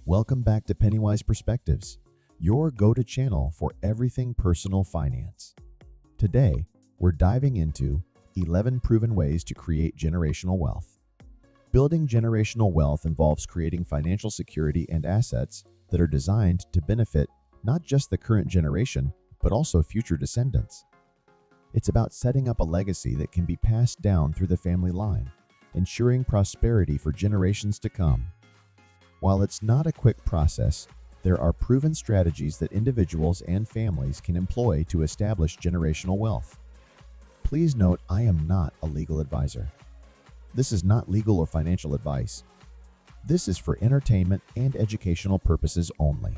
Welcome back to Pennywise Perspectives, your go-to channel for everything personal finance. Today, we're diving into 11 proven ways to create generational wealth. Building generational wealth involves creating financial security and assets that are designed to benefit not just the current generation, but also future descendants. It's about setting up a legacy that can be passed down through the family line, ensuring prosperity for generations to come. While it's not a quick process, there are proven strategies that individuals and families can employ to establish generational wealth. Please note, I am not a legal advisor. This is not legal or financial advice. This is for entertainment and educational purposes only.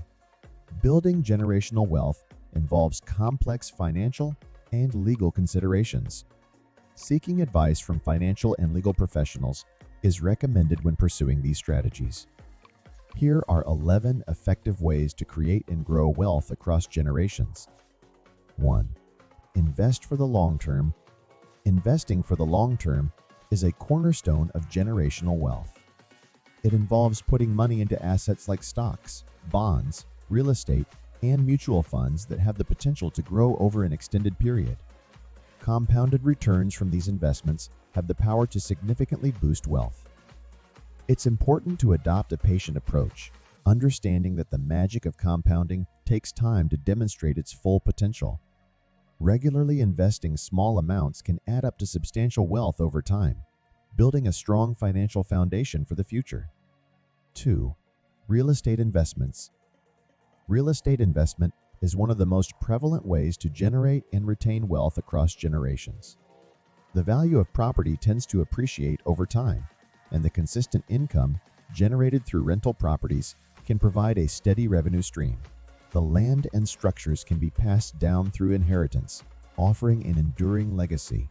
Building generational wealth involves complex financial and legal considerations. Seeking advice from financial and legal professionals is recommended when pursuing these strategies. Here are 11 effective ways to create and grow wealth across generations. 1. Invest for the long term. Investing for the long term is a cornerstone of generational wealth. It involves putting money into assets like stocks, bonds, real estate, and mutual funds that have the potential to grow over an extended period. Compounded returns from these investments have the power to significantly boost wealth. It's important to adopt a patient approach, understanding that the magic of compounding takes time to demonstrate its full potential. Regularly investing small amounts can add up to substantial wealth over time, building a strong financial foundation for the future. 2. Real estate investments. Real estate investment is one of the most prevalent ways to generate and retain wealth across generations. The value of property tends to appreciate over time, and the consistent income generated through rental properties can provide a steady revenue stream. The land and structures can be passed down through inheritance, offering an enduring legacy.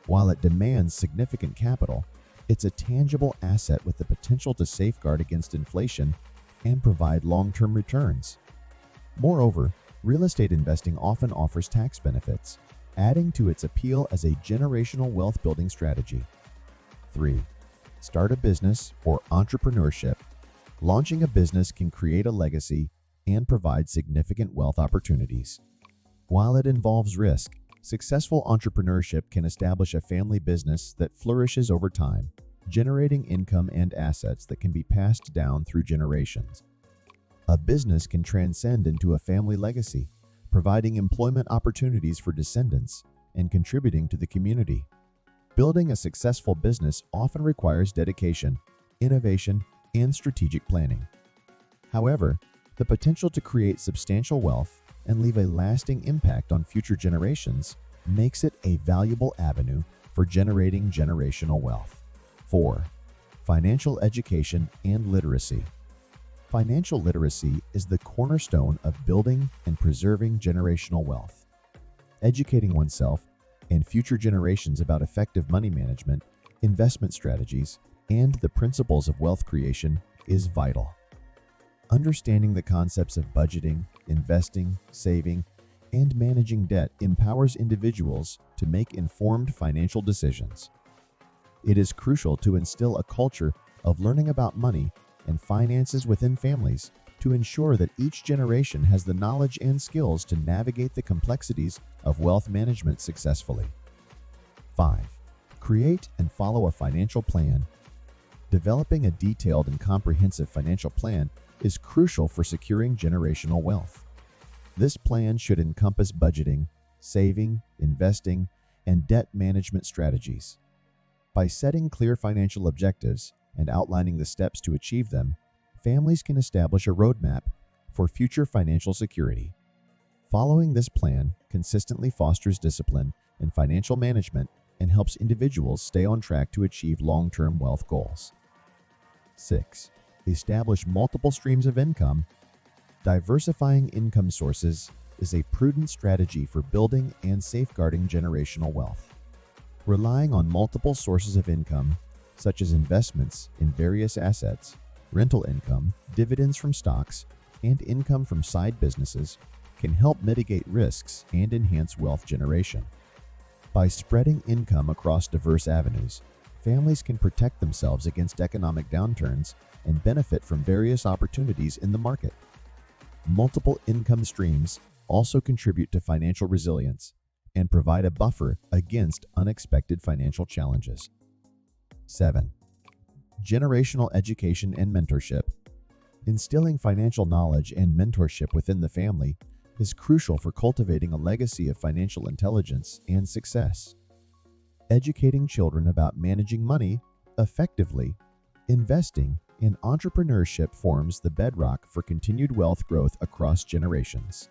While it demands significant capital, it's a tangible asset with the potential to safeguard against inflation and provide long-term returns. Moreover, real estate investing often offers tax benefits, adding to its appeal as a generational wealth-building strategy. 3. Start a business or entrepreneurship. Launching a business can create a legacy and provide significant wealth opportunities. While it involves risk, successful entrepreneurship can establish a family business that flourishes over time, generating income and assets that can be passed down through generations. A business can transcend into a family legacy, providing employment opportunities for descendants and contributing to the community. Building a successful business often requires dedication, innovation, and strategic planning. However, the potential to create substantial wealth and leave a lasting impact on future generations makes it a valuable avenue for generating generational wealth. 4. Financial education and literacy. Financial literacy is the cornerstone of building and preserving generational wealth. Educating oneself and future generations about effective money management, investment strategies, and the principles of wealth creation is vital. Understanding the concepts of budgeting, investing, saving, and managing debt empowers individuals to make informed financial decisions. It is crucial to instill a culture of learning about money and finances within families to ensure that each generation has the knowledge and skills to navigate the complexities of wealth management successfully. 5. Create and follow a financial plan. Developing a detailed and comprehensive financial plan is crucial for securing generational wealth. This plan should encompass budgeting, saving, investing, and debt management strategies. By setting clear financial objectives and outlining the steps to achieve them, families can establish a roadmap for future financial security. Following this plan consistently fosters discipline in financial management and helps individuals stay on track to achieve long-term wealth goals. 6. Establish multiple streams of income. Diversifying income sources is a prudent strategy for building and safeguarding generational wealth. Relying on multiple sources of income, such as investments in various assets, rental income, dividends from stocks, and income from side businesses, can help mitigate risks and enhance wealth generation. By spreading income across diverse avenues, families can protect themselves against economic downturns and benefit from various opportunities in the market. Multiple income streams also contribute to financial resilience and provide a buffer against unexpected financial challenges. 7. Generational education and mentorship. Instilling financial knowledge and mentorship within the family is crucial for cultivating a legacy of financial intelligence and success. Educating children about managing money effectively, investing, and entrepreneurship forms the bedrock for continued wealth growth across generations.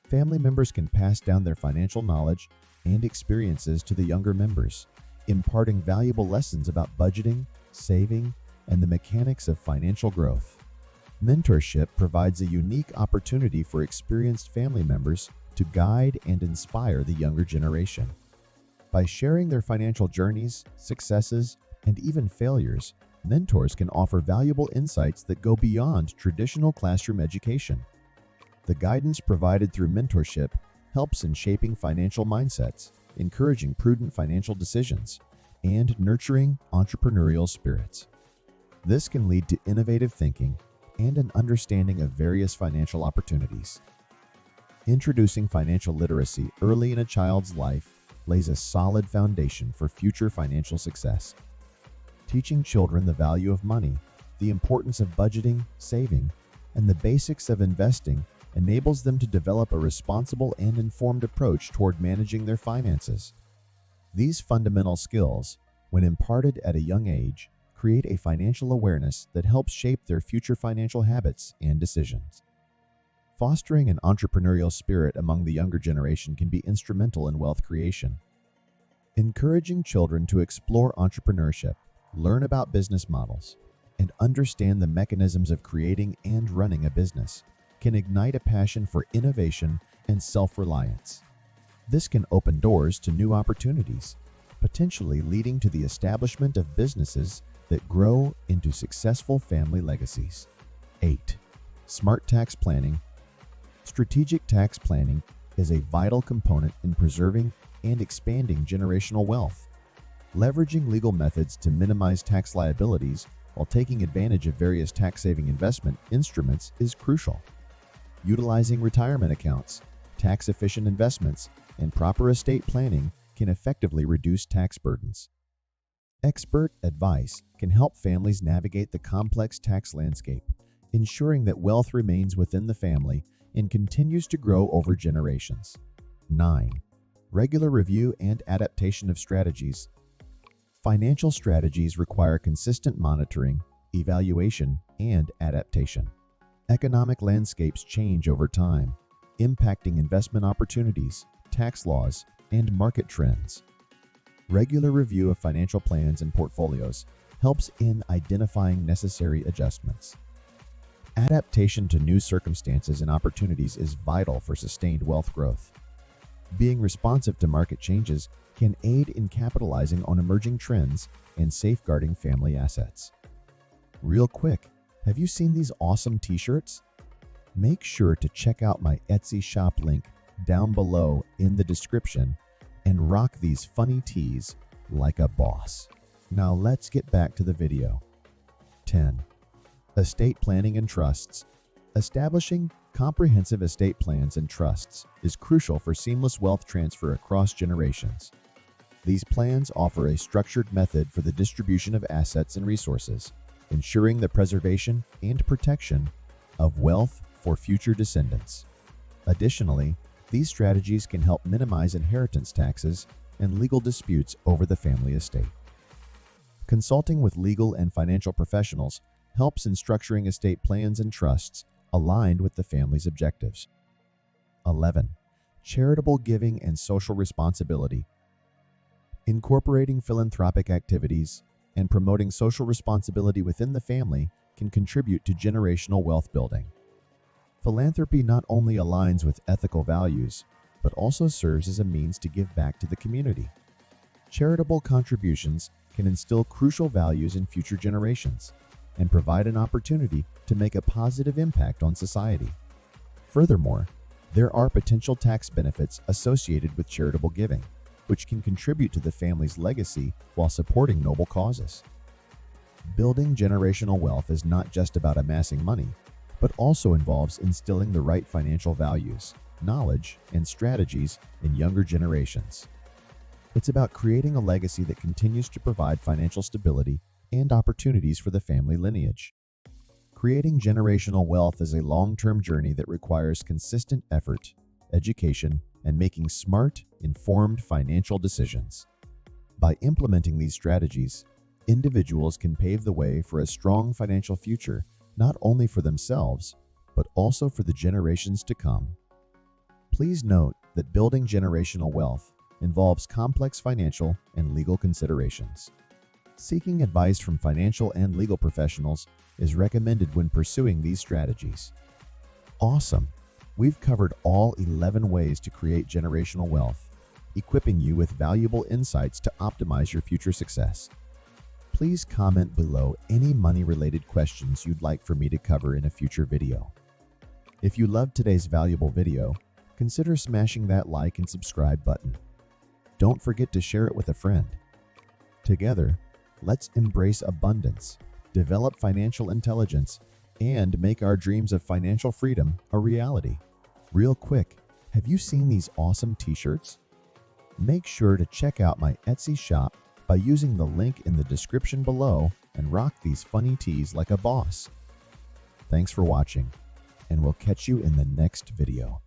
Family members can pass down their financial knowledge and experiences to the younger members, imparting valuable lessons about budgeting, saving, and the mechanics of financial growth. Mentorship provides a unique opportunity for experienced family members to guide and inspire the younger generation. By sharing their financial journeys, successes, and even failures, mentors can offer valuable insights that go beyond traditional classroom education. The guidance provided through mentorship helps in shaping financial mindsets, encouraging prudent financial decisions, and nurturing entrepreneurial spirits. This can lead to innovative thinking and an understanding of various financial opportunities. Introducing financial literacy early in a child's life lays a solid foundation for future financial success. Teaching children the value of money, the importance of budgeting, saving, and the basics of investing enables them to develop a responsible and informed approach toward managing their finances. These fundamental skills, when imparted at a young age, create a financial awareness that helps shape their future financial habits and decisions. Fostering an entrepreneurial spirit among the younger generation can be instrumental in wealth creation. Encouraging children to explore entrepreneurship, learn about business models, and understand the mechanisms of creating and running a business can ignite a passion for innovation and self-reliance. This can open doors to new opportunities, potentially leading to the establishment of businesses that grow into successful family legacies. 8. Smart tax planning. Strategic tax planning is a vital component in preserving and expanding generational wealth. Leveraging legal methods to minimize tax liabilities while taking advantage of various tax-saving investment instruments is crucial. Utilizing retirement accounts, tax-efficient investments, and proper estate planning can effectively reduce tax burdens. Expert advice can help families navigate the complex tax landscape, ensuring that wealth remains within the family and continues to grow over generations. 9. Regular review and adaptation of strategies. Financial strategies require consistent monitoring, evaluation, and adaptation. Economic landscapes change over time, impacting investment opportunities, tax laws, and market trends. Regular review of financial plans and portfolios helps in identifying necessary adjustments. Adaptation to new circumstances and opportunities is vital for sustained wealth growth. Being responsive to market changes can aid in capitalizing on emerging trends and safeguarding family assets. Real quick, have you seen these awesome t-shirts? Make sure to check out my Etsy shop link down below in the description and rock these funny tees like a boss. Now let's get back to the video. 10. Estate planning and trusts. Establishing comprehensive estate plans and trusts is crucial for seamless wealth transfer across generations. These plans offer a structured method for the distribution of assets and resources, ensuring the preservation and protection of wealth for future descendants. Additionally, these strategies can help minimize inheritance taxes and legal disputes over the family estate. Consulting with legal and financial professionals helps in structuring estate plans and trusts aligned with the family's objectives. 11. Charitable giving and social responsibility. Incorporating philanthropic activities and promoting social responsibility within the family can contribute to generational wealth building. Philanthropy not only aligns with ethical values, but also serves as a means to give back to the community. Charitable contributions can instill crucial values in future generations and provide an opportunity to make a positive impact on society. Furthermore, there are potential tax benefits associated with charitable giving, which can contribute to the family's legacy while supporting noble causes. Building generational wealth is not just about amassing money, but also involves instilling the right financial values, knowledge, and strategies in younger generations. It's about creating a legacy that continues to provide financial stability and opportunities for the family lineage. Creating generational wealth is a long-term journey that requires consistent effort, education, and making smart, informed financial decisions. By implementing these strategies, individuals can pave the way for a strong financial future, not only for themselves, but also for the generations to come. Please note that building generational wealth involves complex financial and legal considerations. Seeking advice from financial and legal professionals is recommended when pursuing these strategies. Awesome! We've covered all 11 ways to create generational wealth, equipping you with valuable insights to optimize your future success. Please comment below any money-related questions you'd like for me to cover in a future video. If you loved today's valuable video, consider smashing that like and subscribe button. Don't forget to share it with a friend. Together, let's embrace abundance, develop financial intelligence, and make our dreams of financial freedom a reality. Real quick, have you seen these awesome t-shirts? Make sure to check out my Etsy shop by using the link in the description below and rock these funny tees like a boss. Thanks for watching, and we'll catch you in the next video.